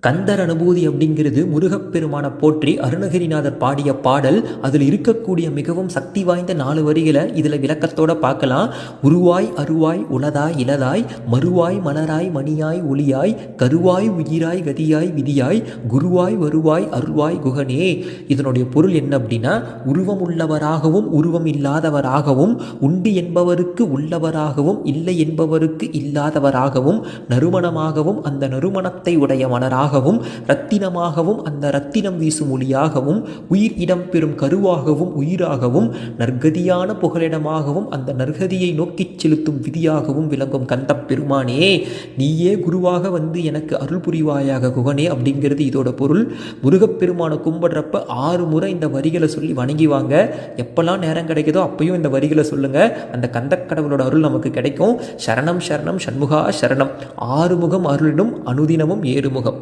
கந்தர் அனுபூதி அப்படிங்கிறது முருகப்பெருமான போற்றி அருணகிரிநாதர் பாடிய பாடல். அதில் இருக்கக்கூடிய மிகவும் சக்தி வாய்ந்த 4 வரிகளை இதில் விளக்கத்தோட பார்க்கலாம். உருவாய் அருவாய் உளதாய் இலதாய் மறுவாய் மலராய் மணியாய் ஒளியாய் கருவாய் உயிராய் கதியாய் விதியாய் குருவாய் வருவாய் அருள்வாய் குகனே. இதனுடைய பொருள் என்ன அப்படின்னா, உருவம் உள்ளவராகவும் உருவம் இல்லாதவராகவும், உண்டு என்பவருக்கு உள்ளவராகவும் இல்லை என்பவருக்கு இல்லாதவராகவும், நறுமணமாகவும் அந்த நறுமணத்தை உடைய மலராக, ரத்தினமாகவும் அந்த ரத்தினம் வீசும் ஒளியாகவும், உயிர் இடம் பெறும் கருவாகவும் உயிராகவும், நற்கதியான புகலிடமாகவும் அந்த நற்கதியை நோக்கிச் செலுத்தும் விதியாகவும் விளங்கும் கந்த பெருமானே, நீயே குருவாக வந்து எனக்கு அருள் புரிவாயாக குகனே அப்படிங்கிறது இதோட பொருள். முருகப்பெருமான கும்பிடுறப்ப 6 முறை இந்த வரிகளை சொல்லி வணங்கிவாங்க. எப்பெல்லாம் நேரம் கிடைக்குதோ அப்பயும் இந்த வரிகளை சொல்லுங்க. அந்த கந்தக்கடவுளோட அருள் நமக்கு கிடைக்கும். சரணம் சரணம் சண்முகா சரணம். 6 முகம் அருளிடும் அனுதினமும் 7 முகம்.